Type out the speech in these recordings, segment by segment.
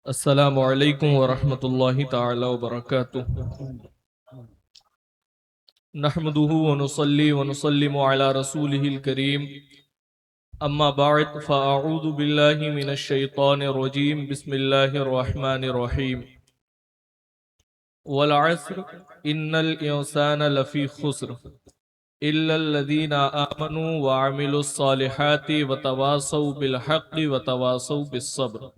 السلام علیکم ورحمۃ اللہ تعالی وبرکاتہ۔ نحمده ونصلي ونسلم على رسوله الكريم، اما بعد فاعوذ باللہ من الشیطان الرجیم، بسم اللہ الرحمن الرحیم۔ والعصر ان الانسان لفی خسر الا الذین آمنوا وعملوا الصالحات وتواصوا بالحق وتواصوا بالصبر۔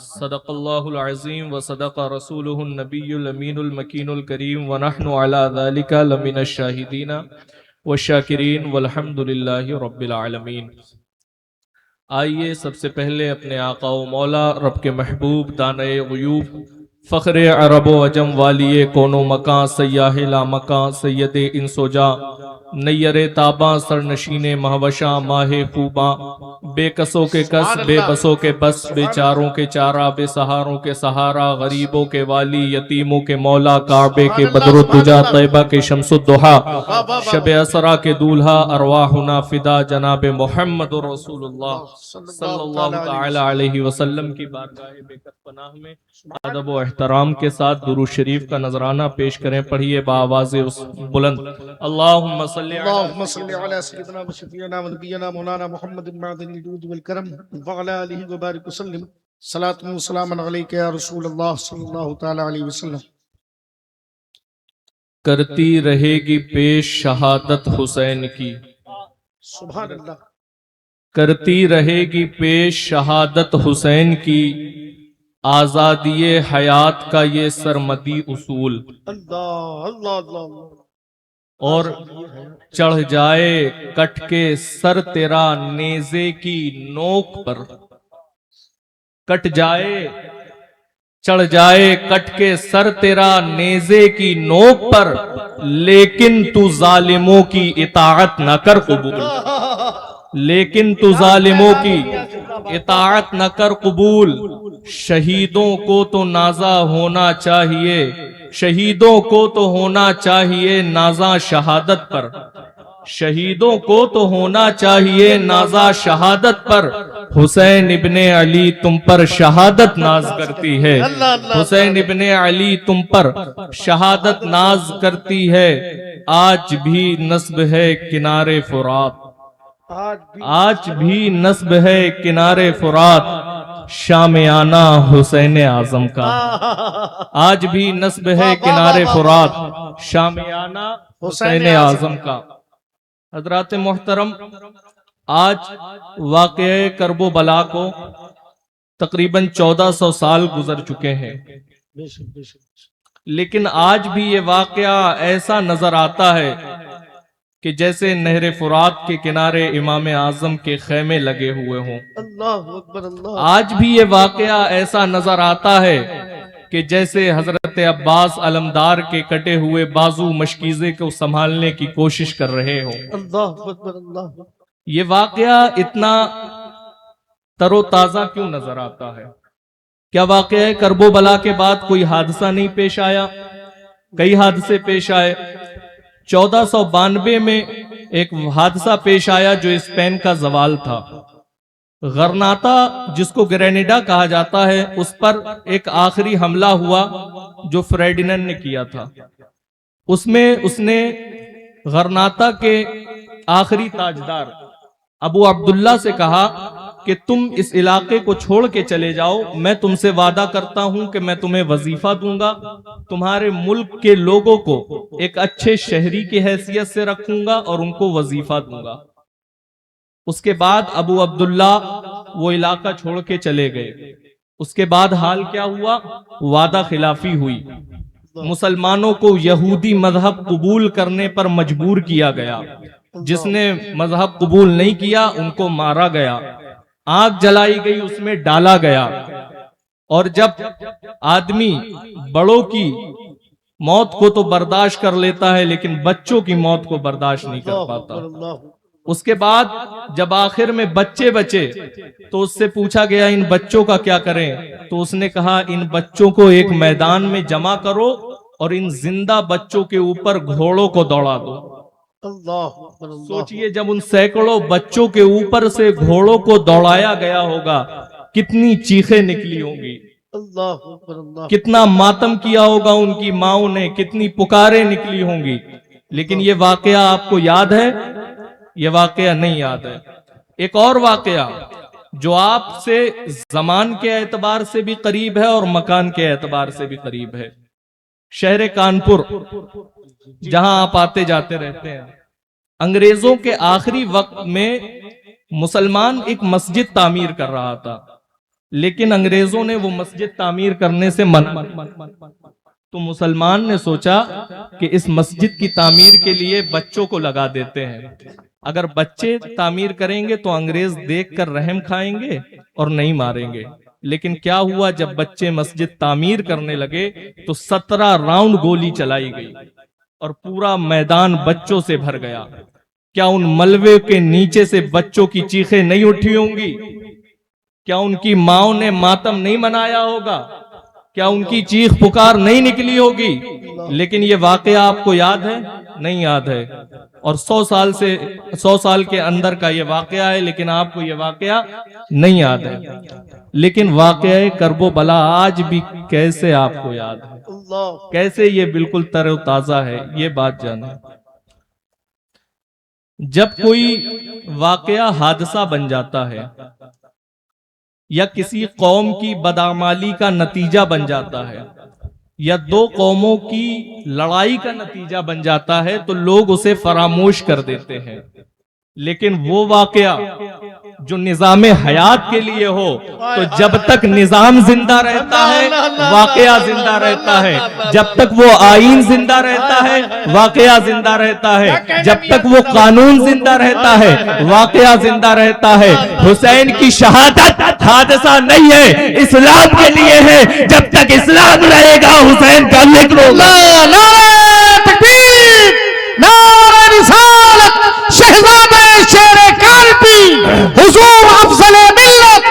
صدق اللہ العظیم وصدق رسولہ النبی الامین المکین الکریم ونحن علی ذالک لمن الشاہدین والشاکرین والحمد للہ رب العالمین۔ آئیے سب سے پہلے اپنے آقا و مولا رب کے محبوب دانۂ غیوب فخر عرب و عجم والی کون و مکان سیاہ لا مکان سید انس و جاں نیر تاباں سرنشین مہوشاں ماہ خوباں بے کسوں کے کس بے بسوں کے بس بے چاروں کے چارہ بے سہاروں کے سہارا غریبوں کے والی یتیموں کے مولا کعبے کے بدر الدجا طیبہ کے شمس الضحا شب اسرا کے دولہا ارواحنا فدا جناب محمد رسول اللہ صلی اللہ تعالی علیہ وسلم کی بارگاہ بے کس پناہ میں ادب و احترام کے ساتھ درود شریف کا نذرانہ پیش کریں۔ پڑھیے بآواز بلند اللہم اللهم صل على سيدنا وشفيعنا ونبينا مولانا محمد معدن الجود والكرم وعلى آله وبارك وسلم صلاة وسلاما عليك يا رسول الله صلى الله تعالى عليه وسلم۔ کرتی رہے گی پیش شہادت حسین کی، سبحان اللہ، کرتی رہے گی پیش شہادت حسین کی، آزادی حیات کا یہ سرمدی اصول، اللہ اللہ اللہ، اور چڑھ جائے کٹ کے سر تیرا نیزے کی نوک پر، کٹ جائے چڑھ جائے کٹ کے سر تیرا نیزے کی نوک پر، لیکن تو ظالموں کی اطاعت نہ کر قبول، لیکن تو ظالموں کی اطاعت نہ کر قبول۔ شہیدوں کو تو نازا ہونا چاہیے، شہیدوں کو تو ہونا چاہیے نازا شہادت پر، شہیدوں کو تو ہونا چاہیے نازا شہادت پر۔ حسین ابن علی تم پر شہادت ناز کرتی ہے، حسین ابن علی تم پر شہادت ناز کرتی ہے۔ آج بھی نسب ہے کنارے فرات، آج بھی نسب ہے کنارے فرات، شامیانہ حسین اعظم کا، آج بھی نسب ہے کنارے فرات، شامیانہ حسین اعظم کا۔ حضرات محترم، آج واقعہ کرب و بلا کو تقریباً 1400 سال گزر چکے ہیں، لیکن آج بھی یہ واقعہ ایسا نظر آتا ہے کہ جیسے نہر فرات کے کنارے امام اعظم کے خیمے لگے ہوئے ہوں۔ اللہ اکبر اللہ، آج بھی یہ واقعہ ایسا نظر آتا ہے کہ جیسے حضرت عباس علمدار کے کٹے ہوئے بازو مشکیزے کو سنبھالنے کی کوشش کر رہے ہوں۔ اللہ اکبر اللہ، یہ واقعہ اتنا تر و تازہ کیوں نظر آتا ہے؟ کیا واقعہ کرب و بلا کے بعد کوئی حادثہ نہیں پیش آیا؟ کئی حادثے پیش آئے۔ 1492 میں ایک حادثہ پیش آیا جو اسپین کا زوال تھا۔ غرناطہ جس کو گرینیڈا کہا جاتا ہے، اس پر ایک آخری حملہ ہوا جو فریڈیننڈ نے کیا تھا۔ اس میں اس نے غرناطہ کے آخری تاجدار ابو عبداللہ سے کہا کہ تم اس علاقے کو چھوڑ کے چلے جاؤ، میں تم سے وعدہ کرتا ہوں کہ میں تمہیں وظیفہ دوں گا، تمہارے ملک کے لوگوں کو ایک اچھے شہری کی حیثیت سے رکھوں گا اور ان کو وظیفہ دوں گا۔ اس کے بعد ابو عبداللہ وہ علاقہ چھوڑ کے چلے گئے۔ اس کے بعد حال کیا ہوا؟ وعدہ خلافی ہوئی، مسلمانوں کو یہودی مذہب قبول کرنے پر مجبور کیا گیا، جس نے مذہب قبول نہیں کیا ان کو مارا گیا، آگ جلائی گئی، اس میں ڈالا گیا۔ اور جب آدمی بڑوں کی موت کو تو برداشت کر لیتا ہے لیکن بچوں کی موت کو برداشت نہیں کر پاتا، اس کے بعد جب آخر میں بچے بچے تو اس سے پوچھا گیا ان بچوں کا کیا کریں، تو اس نے کہا ان بچوں کو ایک میدان میں جمع کرو اور ان زندہ بچوں کے اوپر گھوڑوں کو دوڑا دو۔ سوچئے جب ان سینکڑوں بچوں کے اوپر سے گھوڑوں کو دوڑایا گیا ہوگا کتنی چیخیں نکلی ہوں گی، اللہ اکبر اللہ کتنا ماتم کیا ہوگا ان کی ماؤں نے, کتنی پکاریں نکلی ہوں گی, لیکن یہ واقعہ آپ کو یاد ہے؟ یہ واقعہ نہیں یاد ہے. ایک اور واقعہ جو آپ سے زمان کے اعتبار سے بھی قریب ہے اور مکان کے اعتبار سے بھی قریب ہے. شہر کانپور جہاں آپ آتے جاتے رہتے ہیں, انگریزوں کے آخری وقت میں مسلمان ایک مسجد تعمیر کر رہا تھا, لیکن انگریزوں نے وہ مسجد تعمیر کرنے سے منع. تو مسلمان نے سوچا کہ اس مسجد کی تعمیر کے لیے بچوں کو لگا دیتے ہیں. اگر بچے تعمیر کریں گے تو انگریز دیکھ کر رحم کھائیں گے اور نہیں ماریں گے. لیکن کیا ہوا, جب بچے مسجد تعمیر کرنے لگے تو 17 راؤنڈ گولی چلائی گئی اور پورا میدان بچوں سے بھر گیا. کیا ان ملبے کے نیچے سے بچوں کی چیخیں نہیں اٹھی ہوں گی؟ کیا ان کی ماؤں نے ماتم نہیں منایا ہوگا؟ کیا ان کی چیخ پکار نہیں نکلی ہوگی؟ لیکن یہ واقعہ آپ کو یاد ہے؟ نہیں یاد ہے. اور 100 سال کے اندر کا یہ واقعہ ہے, لیکن آپ کو یہ واقعہ نہیں یاد ہے. لیکن واقعہ کرب و بلا آج بھی کیسے آپ کو یاد ہے, کیسے یہ بالکل تر و تازہ ہے, یہ بات جانیں. جب کوئی واقعہ حادثہ بن جاتا ہے یا کسی قوم کی بدعمالی کا نتیجہ بن جاتا ہے یا دو قوموں کی لڑائی کا نتیجہ بن جاتا ہے تو لوگ اسے فراموش کر دیتے ہیں. لیکن وہ واقعہ جو نظام حیات کے لیے ہو تو جب تک نظام زندہ رہتا ہے واقعہ زندہ رہتا ہے, جب تک وہ آئین زندہ رہتا ہے واقعہ زندہ رہتا ہے, جب تک وہ قانون زندہ رہتا ہے واقعہ زندہ رہتا ہے. حسین کی شہادت حادثہ نہیں ہے, اسلام کے لیے ہے. جب تک اسلام رہے گا حسین کا ذکر ہوگا. نعرہ تکبیر, نعرہ رسالت, شہزادہ شیر کانپی, حضور افضل ملت.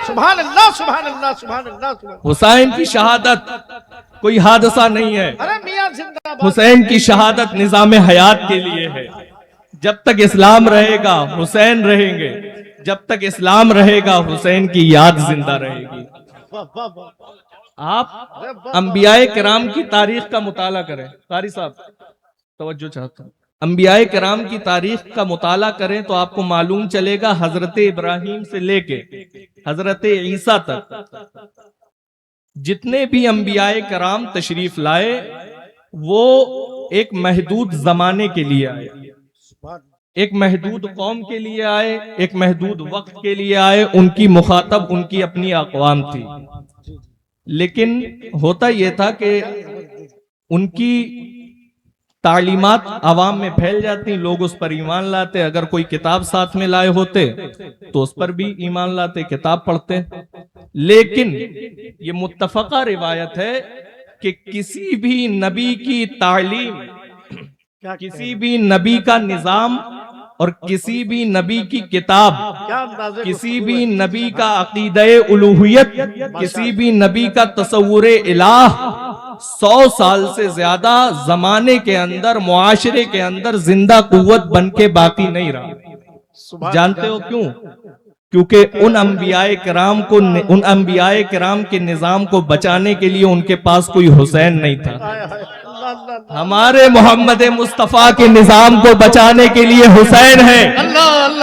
سبحان اللہ سبحان اللہ سبحان اللہ سبحان. حسین کی شہادت کوئی حادثہ نہیں ہے, ارے میاں زندہ باد. حسین کی شہادت نظام حیات کے لیے ہے. جب تک اسلام رہے گا حسین رہیں گے, جب تک اسلام رہے گا حسین کی یاد زندہ رہے گی. واہ واہ واہ. آپ انبیاء کرام کی تاریخ کا مطالعہ کریں. قاری صاحب توجہ چاہتا ہوں, انبیاء کرام کی تاریخ کا مطالعہ کریں تو آپ کو معلوم چلے گا حضرت ابراہیم سے لے کے حضرت عیسیٰ تک جتنے بھی انبیاء کرام تشریف لائے وہ ایک محدود زمانے کے لیے آئے, ایک محدود قوم کے لیے آئے, ایک محدود وقت کے لیے آئے. ان کی مخاطب ان کی اپنی اقوام تھی, لیکن ہوتا یہ تھا کہ ان کی تعلیمات عوام میں پھیل جاتی, لوگ اس پر ایمان لاتے. اگر کوئی کتاب ساتھ میں لائے ہوتے تو اس پر بھی ایمان لاتے, کتاب پڑھتے. لیکن یہ متفقہ روایت ہے کہ کسی بھی نبی کی تعلیم, کسی بھی نبی کا نظام اور کسی بھی نبی کی کتاب, کسی بھی نبی کا عقیدہ الوہیت, کسی بھی نبی کا تصور الہ 100 سال سے زیادہ زمانے کے اندر, معاشرے کے اندر زندہ قوت بن کے باقی نہیں رہا. جانتے ہو کیوں؟ کیونکہ ان انبیاء کرام کو, ان انبیاء کرام کے نظام کو بچانے کے لیے ان کے پاس کوئی حسین نہیں تھا. ہمارے محمد مصطفیٰ کے نظام کو بچانے کے لیے حسین ہے.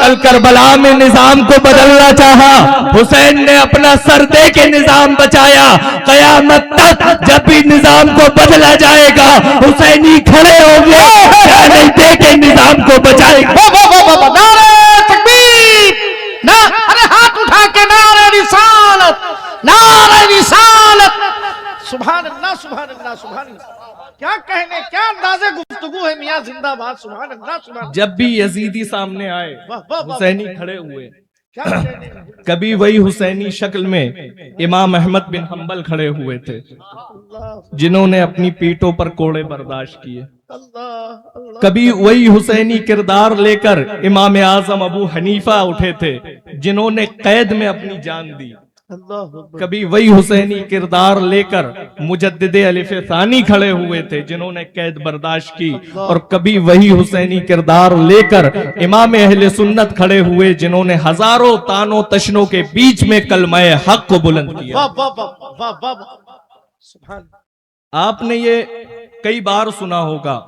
کل کربلا میں نظام کو بدلنا چاہا, حسین نے اپنا سر دے کے نظام بچایا. قیامت تک جب بھی نظام کو بدلا جائے گا حسینی کھڑے ہوں گے, نہیں دے کے نظام کو بچائے گا. نعرہ تکبیر, ارے ہاتھ اٹھا کے نعرہ رسالت, نعرہ رسالت. سبحان اللہ سبحان اللہ سبحان اللہ. کیا کہنے, کیا اندازے گفتگو ہے میاں زندہ باد. سبحان اللہ سبحان اللہ. جب بھی یزیدی سامنے آئے حسینی کھڑے ہوئے, کیا کہنے. کبھی وہی حسینی شکل میں امام احمد بن حنبل کھڑے ہوئے تھے جنہوں نے اپنی پیٹوں پر کوڑے برداشت کیے. کبھی وہی حسینی کردار لے کر امام اعظم ابو حنیفہ اٹھے تھے جنہوں نے قید میں اپنی جان دی. کبھی وہی حسینی کردار لے کر مجدد الف ثانی کھڑے ہوئے تھے جنہوں نے قید برداشت کی، اور کبھی وہی حسینی کردار لے کر امام اہل سنت کھڑے ہوئے جنہوں نے ہزاروں تانوں تشنوں کے بیچ میں کلمہ حق کو بلند کیا۔ واہ واہ واہ واہ واہ واہ، سبحان آپ نے یہ کئی بار سنا ہوگا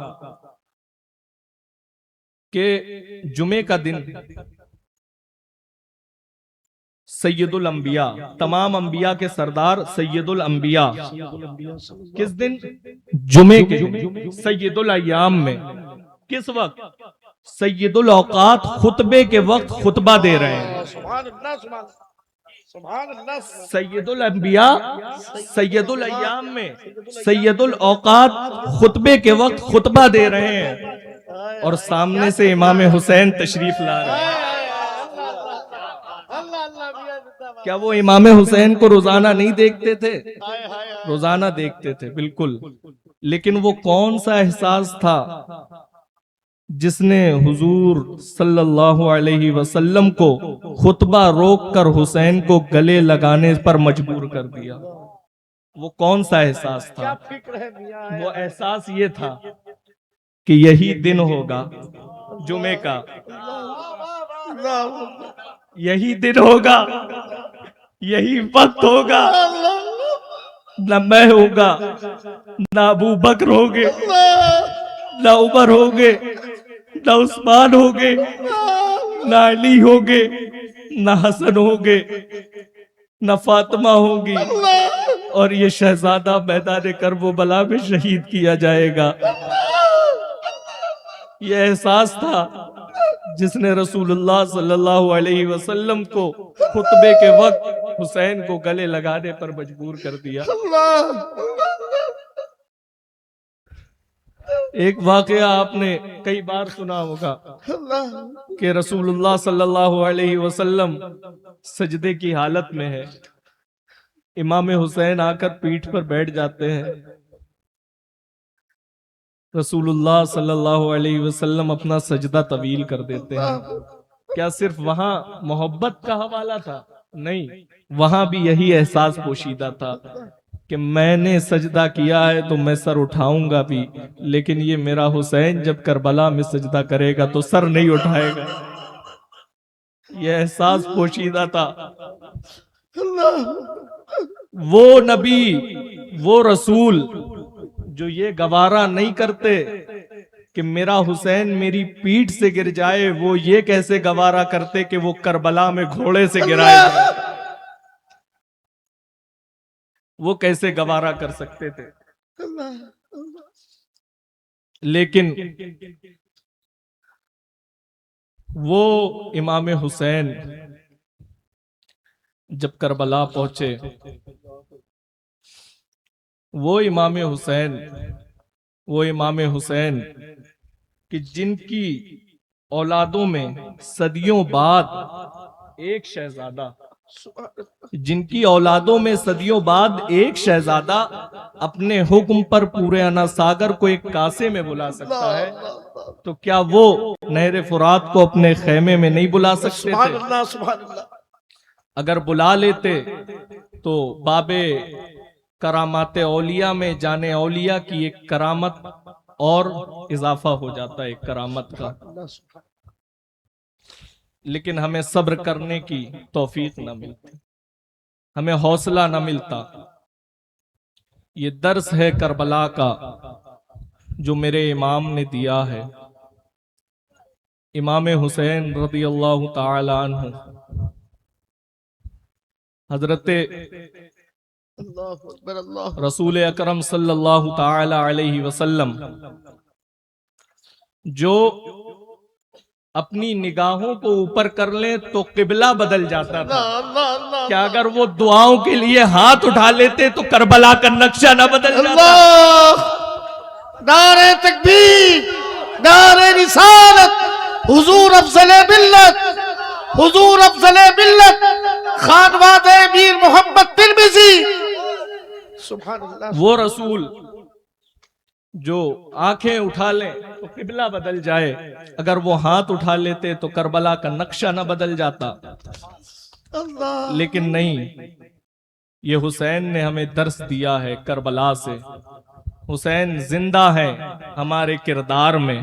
کہ جمعے کا دن سید الانبیاء، تمام انبیاء کے سردار سید الانبیاء، کس دن؟ جمعے کے دن، سید الایام میں۔ کس وقت؟ سید الاوقات خطبے کے وقت خطبہ دے رہے ہیں۔ سبحان اللہ سبحان اللہ سید الانبیاء سید الایام میں، سید الاوقات خطبے کے وقت خطبہ دے رہے ہیں، اور سامنے سے امام حسین تشریف لا رہے ہیں۔ کیا وہ امام حسین کو روزانہ نہیں دیکھتے تھے؟ روزانہ دیکھتے تھے، بالکل، لیکن وہ کون سا احساس تھا جس نے حضور صلی اللہ علیہ وسلم کو خطبہ روک کر حسین کو گلے لگانے پر مجبور کر دیا؟ وہ کون سا احساس تھا؟ وہ احساس یہ تھا کہ یہی دن ہوگا جمعے کا، یہی دن ہوگا، یہی وقت ہوگا، نہ میں ہوگا، نہ ابو بکر ہوگے، نہ عمر ہوگے، نہ عثمان ہوگے، نہ علی ہوگے، نہ حسن ہوگے، نہ فاطمہ ہوگی، اور یہ شہزادہ میدان کربلا میں شہید کیا جائے گا۔ یہ احساس تھا جس نے رسول اللہ صلی اللہ علیہ وسلم کو خطبے کے وقت حسین کو گلے لگانے پر مجبور کر دیا۔ ایک واقعہ آپ نے کئی بار سنا ہوگا کہ رسول اللہ صلی اللہ علیہ وسلم سجدے کی حالت میں ہے، امام حسین آ کر پیٹھ پر بیٹھ جاتے ہیں، رسول اللہ صلی اللہ علیہ وسلم اپنا سجدہ طویل کر دیتے ہیں۔ کیا صرف وہاں محبت کا حوالہ تھا؟ نہیں، وہاں بھی یہی احساس پوشیدہ تھا کہ میں نے سجدہ کیا ہے تو میں سر اٹھاؤں گا بھی، لیکن یہ میرا حسین جب کربلا میں سجدہ کرے گا تو سر نہیں اٹھائے گا۔ یہ احساس پوشیدہ تھا۔ وہ نبی، وہ رسول جو یہ گوارا نہیں کرتے کہ میرا حسین میری پیٹھ سے گر جائے، وہ یہ کیسے گوارا کرتے کہ وہ کربلا میں گھوڑے سے گرائے جائے؟ وہ کیسے گوارا کر سکتے تھے؟ لیکن وہ امام حسین جب کربلا پہنچے، وہ امام حسین کہ جن کی اولادوں میں صدیوں بعد ایک شہزادہ، اپنے حکم پر پورے انا ساگر کو ایک کاسے میں بلا سکتا ہے، تو کیا وہ نہر فرات کو اپنے خیمے میں نہیں بلا سکتے تھے؟ اگر بلا لیتے تو باب کرامات اولیاء میں جانے اولیاء کی ایک کرامت اور اضافہ ہو جاتا ہے، ایک کرامت کا۔ لیکن ہمیں صبر کرنے کی توفیق نہ ملتی، ہمیں حوصلہ نہ ملتا۔ یہ درس ہے کربلا کا جو میرے امام نے دیا ہے، امام حسین رضی اللہ تعالی عنہ۔ حضرت رسول اکرم صلی اللہ تعالی علیہ وسلم جو اپنی نگاہوں کو اوپر کر لیں تو قبلہ بدل جاتا تھا، کیا اگر وہ دعاؤں کے لیے ہاتھ اٹھا لیتے تو کربلا کا نقشہ نہ بدل جاتا؟ نعرہ تکبیر، نعرہ رسالت، حضور افضل ملت، حضور افضل ملت، خانواد امیر محمد ترمذی، سبحان اللہ۔ وہ رسول جو آنکھیں اٹھا لیں تو قبلہ بدل جائے، اگر وہ ہاتھ اٹھا لیتے تو کربلا کا نقشہ نہ بدل جاتا۔ اللہ لیکن نہیں، یہ حسین نے ہمیں درس دیا ہے کربلا سے۔ حسین زندہ ہے ہمارے کردار میں،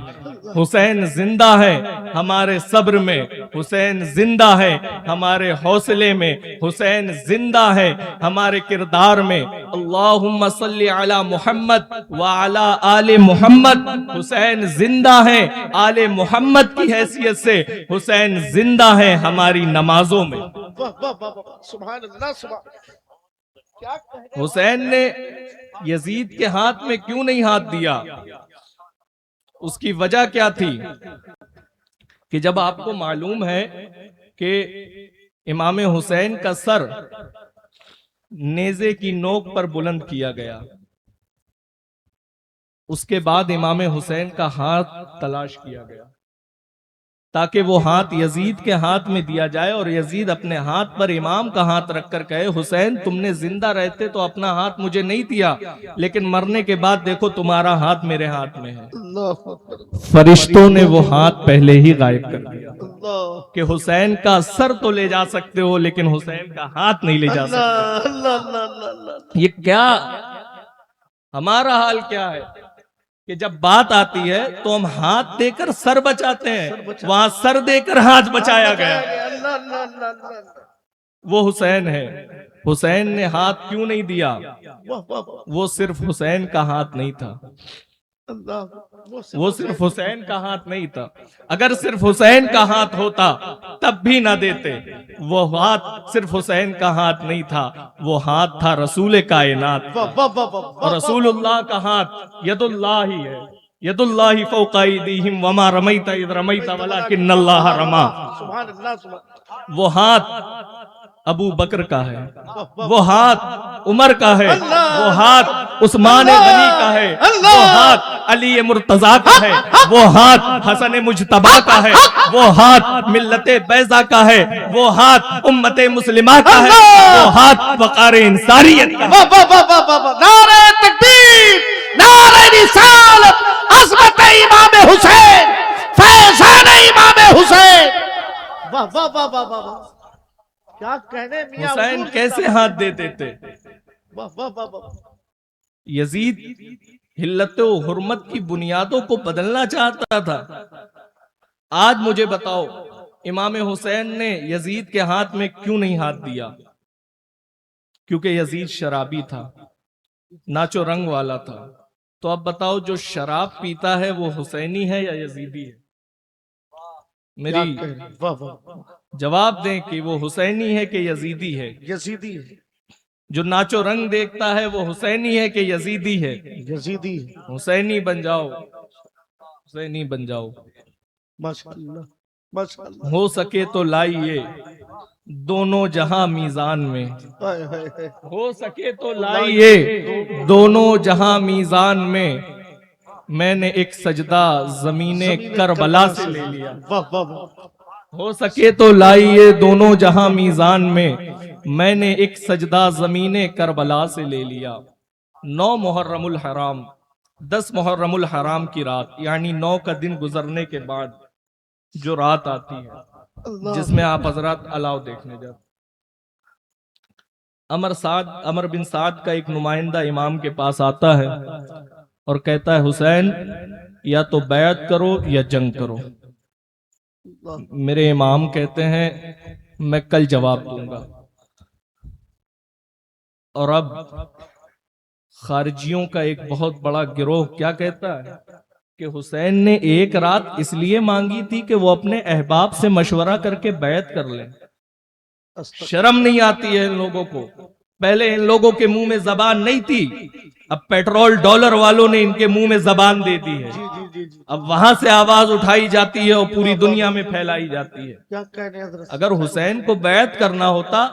حسین زندہ ہے ہمارے صبر میں، حسین زندہ ہے ہمارے حوصلے میں، حسین زندہ ہے ہمارے کردار میں۔ اللہم صلی علی محمد وعلی آل محمد۔ حسین زندہ ہے آل محمد کی حیثیت سے، حسین زندہ ہے ہماری نمازوں میں۔ واہ واہ واہ واہ، سبحان اللہ سبحان اللہ۔ کیا کہنے حسین نے یزید کے ہاتھ میں کیوں نہیں ہاتھ دیا؟ اس کی وجہ کیا تھی؟ کہ جب آپ کو معلوم ہے کہ امام حسین کا سر نیزے کی نوک پر بلند کیا گیا، اس کے بعد امام حسین کا ہاتھ تلاش کیا گیا تاکہ وہ ہاتھ یزید کے ہاتھ میں دیا جائے، اور یزید اپنے ہاتھ پر امام کا ہاتھ رکھ کر کہے حسین تم نے زندہ رہتے تو اپنا ہاتھ مجھے نہیں دیا، لیکن مرنے کے بعد دیکھو تمہارا ہاتھ میرے ہاتھ میں ہے۔ اللہ اکبر، فرشتوں نے وہ ہاتھ پہلے ہی غائب کر دیا اللہ کہ حسین کا سر تو لے جا سکتے ہو لیکن حسین کا ہاتھ نہیں لے جا سکتے۔ اللہ اللہ اللہ اللہ۔ یہ کیا ہمارا حال کیا ہے کہ جب بات آتی ہے تو ہم ہاتھ دے کر سر بچاتے ہیں، وہاں سر دے کر ہاتھ بچایا گیا۔ اللہ اللہ اللہ اللہ۔ وہ حسین ہے۔ حسین نے ہاتھ کیوں نہیں دیا؟ واہ واہ واہ، وہ صرف حسین کا ہاتھ نہیں تھا، اللہ وہ صرف حسین کا ہاتھ نہیں تھا۔ اگر صرف حسین کا ہاتھ ہوتا تب بھی نہ دیتے۔ وہ ہاتھ صرف حسین کا ہاتھ نہیں تھا، وہ ہاتھ تھا رسول کائنات کا۔ واہ واہ واہ واہ، اور رسول اللہ کا ہاتھ ید اللہ ہی ہے، ید اللہ فوق ایدیہم وما رمیت اذ رمیت ولکن اللہ رما۔ سبحان اللہ سبحان اللہ۔ وہ ہاتھ ابو بکر کا ہے، وہ ہاتھ عمر کا ہے، وہ ہاتھ عثمان غنی کا ہے، وہ ہاتھ علی مرتضیٰ کا ہے، وہ ہاتھ حسن مجتبیٰ کا ہے، وہ ہاتھ ملت بیضا کا ہے، وہ ہاتھ امت مسلمہ کا ہے، وہ ہاتھ وقار انصاریت کا ہے۔ واہ واہ واہ واہ واہ، نعرہ تکبیر، نعرہ رسالت، عظمت امام حسین، فیضان امام حسین۔ واہ واہ واہ واہ واہ، کیا کہنے میاں حسین حضور کیسے ہاتھ دیتے تھے؟ واہ واہ واہ واہ، یزید حلت و حرمت کی بنیادوں کو بدلنا چاہتا تھا۔ آج مجھے بتاؤ امام حسین نے یزید کے ہاتھ میں کیوں نہیں ہاتھ دیا؟ کیونکہ یزید شرابی تھا، ناچو رنگ والا تھا۔ تو اب بتاؤ جو شراب پیتا ہے وہ حسینی ہے یا یزیدی ہے؟ میری واہ واہ، جواب دیں کہ وہ حسینی ہے کہ یزیدی ہے؟ یزیدی ہے، جو ناچو رنگ دیکھتا ہے وہ حسینی ہے کہ یزیدی ہے؟ یزیدی ہے، حسینی بن جاؤ، حسینی بن جاؤ۔ ماشاء اللہ ماشاء اللہ۔ ہو سکے تو لائیے دونوں جہاں میزان میں، ہائے ہائے ہائے، ہو سکے تو لائیے دونوں جہاں میزان میں، میں نے ایک سجدہ زمین کربلا سے لے لیا۔ واہ واہ واہ، ہو سکے تو لائیے دونوں جہاں میزان میں نے ایک سجدہ زمین کربلا سے لے لیا۔ 9 محرم الحرام، 10 محرم الحرام کی رات، یعنی 9 کا دن گزرنے کے بعد جو رات آتی ہے جس میں آپ حضرات الاؤ دیکھنے جاتے، عمر بن سعد کا ایک نمائندہ امام کے پاس آتا ہے اور کہتا ہے حسین یا تو بیعت کرو یا جنگ کرو۔ میرے امام کہتے ہیں میں کل جواب دوں گا۔ اور اب خارجیوں کا ایک بہت بڑا گروہ کیا کہتا ہے کہ حسین نے ایک رات اس لیے مانگی تھی کہ وہ اپنے احباب سے مشورہ کر کے بیعت کر لیں۔ شرم نہیں آتی ہے ان لوگوں کو؟ پہلے ان لوگوں کے منہ میں زبان نہیں تھی، اب پیٹرول ڈالر والوں نے ان کے منہ میں زبان دے دی ہے، اب وہاں سے آواز اٹھائی جاتی ہے اور پوری دنیا میں پھیلائی جاتی ہے۔ کیا کہنے حضرت، اگر حسین کو بیعت کرنا ہوتا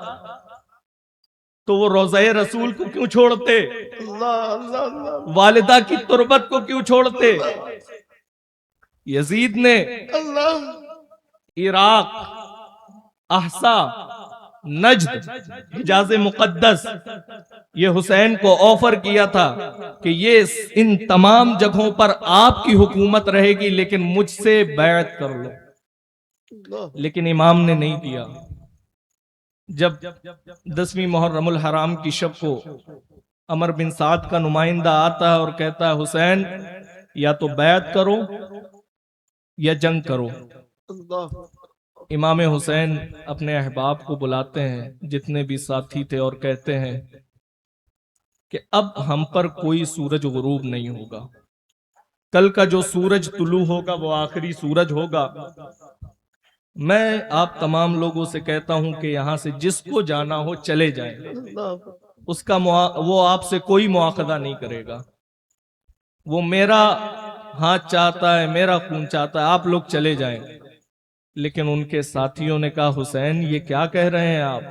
تو وہ روضہ رسول کو کیوں چھوڑتے؟ اللہ اللہ اللہ والدہ کی تربت کو کیوں چھوڑتے؟ یزید نے اللہ، عراق، احسا، نجد، حجاز مقدس یہ حسین کو آفر کیا تھا کہ یہ ان تمام جگہوں پر آپ کی حکومت رہے گی لیکن مجھ سے بیعت کر لو، اللہ، لیکن امام نے نہیں کیا۔ جب 10ویں محرم الحرام کی شب کو عمر بن سعد کا نمائندہ آتا ہے اور کہتا ہے حسین یا تو بیعت کرو یا جنگ کرو. امام حسین اپنے احباب کو بلاتے ہیں جتنے بھی ساتھی تھے اور کہتے ہیں کہ اب ہم پر کوئی سورج غروب نہیں ہوگا. کل کا جو سورج طلوع ہوگا وہ آخری سورج ہوگا. میں آپ تمام لوگوں سے کہتا ہوں کہ یہاں سے جس کو جانا ہو چلے جائیں. اس کا وہ آپ سے کوئی مواخذہ نہیں کرے گا. وہ میرا ہاتھ چاہتا ہے، میرا خون چاہتا ہے، آپ لوگ چلے جائیں. لیکن ان کے ساتھیوں نے کہا حسین یہ کیا کہہ رہے ہیں آپ؟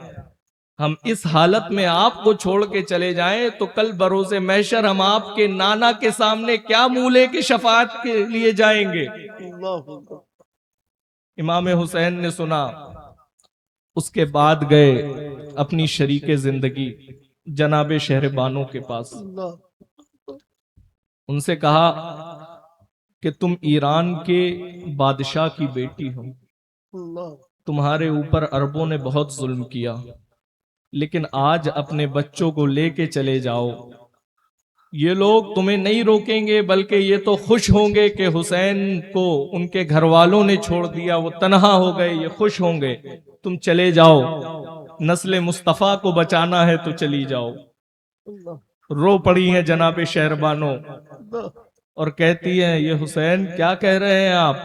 ہم اس حالت میں آپ کو چھوڑ کے چلے جائیں تو کل بروز محشر ہم آپ کے نانا کے سامنے کیا منہ لے کے شفاعت کے لیے جائیں گے؟ امام حسین نے سنا. اس کے بعد گئے اپنی شریک زندگی جناب شہربانو کے پاس. ان سے کہا کہ تم ایران کے بادشاہ کی بیٹی ہو، تمہارے اوپر عربوں نے بہت ظلم کیا، لیکن آج اپنے بچوں کو لے کے چلے جاؤ. یہ لوگ تمہیں نہیں روکیں گے بلکہ یہ تو خوش ہوں گے کہ حسین کو ان کے گھر والوں نے چھوڑ دیا، وہ تنہا ہو گئے، یہ خوش ہوں گے. تم چلے جاؤ، نسل مصطفیٰ کو بچانا ہے تو چلی جاؤ. رو پڑی ہیں جناب شہربانو اور کہتی ہیں یہ حسین کیا کہہ رہے ہیں آپ؟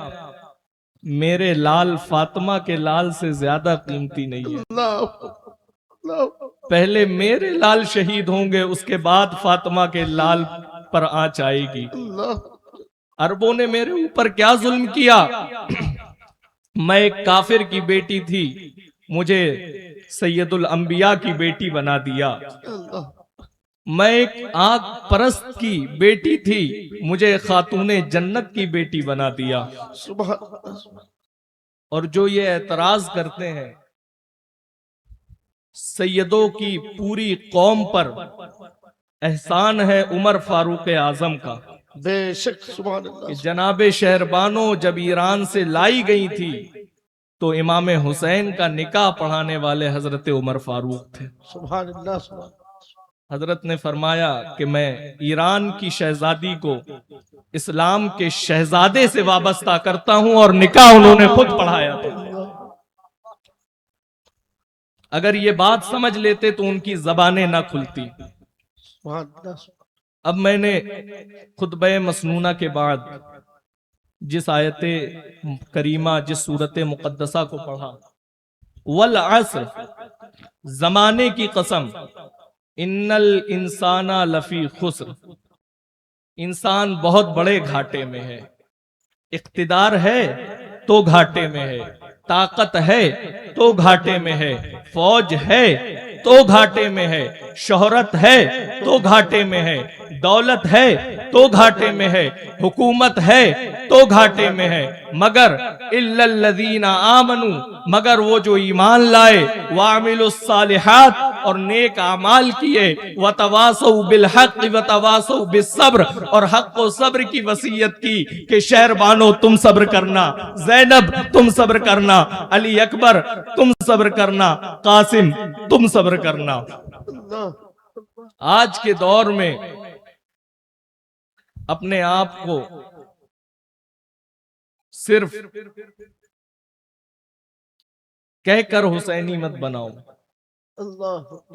میرے لال فاطمہ کے لال سے زیادہ قیمتی نہیں ہے. پہلے میرے لال شہید ہوں گے، اس کے بعد فاطمہ کے لال پر آنچ آئے گی. عربوں نے میرے اوپر کیا ظلم کیا؟ میں ایک کافر کی بیٹی تھی، مجھے سید الانبیاء کی بیٹی بنا دیا. میں ایک آنکھ پرست کی بیٹی تھی، مجھے خاتون جنت کی بیٹی بنا دیا. اور جو یہ اعتراض کرتے ہیں سیدوں کی پوری قوم پر احسان ہے عمر فاروق اعظم کا. بے شک سبحان اللہ. کہ جناب شہربانو جب ایران سے لائی گئی تھی تو امام حسین کا نکاح پڑھانے والے حضرت عمر فاروق تھے. سبحان اللہ سبحان اللہ. حضرت نے فرمایا کہ میں ایران کی شہزادی کو اسلام کے شہزادے سے وابستہ کرتا ہوں اور نکاح انہوں نے خود پڑھایا تھا. اگر یہ بات سمجھ لیتے تو ان کی زبانیں نہ کھلتی. اب میں نے خطبہ مسنونہ کے بعد جس آیت کریمہ جس صورت مقدسہ کو پڑھا، والعصر، زمانے کی قسم، ان الانسان لفی خسر، انسان بہت بڑے گھاٹے میں ہے. اقتدار ہے تو گھاٹے میں ہے، طاقت ہے تو گھاٹے میں ہے، فوج ہے تو گھاٹے میں ہے، شہرت ہے تو گھاٹے میں ہے، دولت ہے تو گھاٹے میں ہے، حکومت ہے تو گھاٹے میں ہے، مگر الا الذین آمنوا، مگر وہ جو ایمان لائے، وعملوا الصالحات، اور نیک اعمال کیے، وتواصوا بالحق وتواصوا بالصبر، اور حق و صبر کی وصیت کی کہ شہربانو تم صبر کرنا، زینب تم صبر کرنا، علی اکبر تم صبر کرنا، قاسم تم صبر کرنا. آج کے دور میں اپنے آپ کو صرف کہہ کر حسینی مت بناؤ.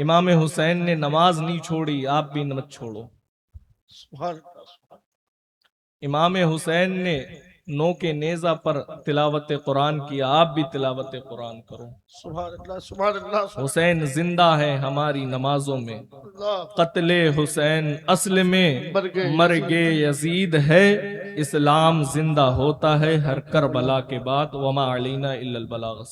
امام حسین نے نماز نہیں چھوڑی، آپ بھی مت چھوڑو. امام حسین نے نو کے نیزہ پر تلاوت قرآن کیا، آپ بھی تلاوت قرآن کرو. سبحان اللہ سبحان اللہ. حسین زندہ ہے ہماری نمازوں میں. قتل حسین اصل میں مرگ یزید ہے، اسلام زندہ ہوتا ہے ہر کربلا کے بعد. وما علینا الا البلاغ.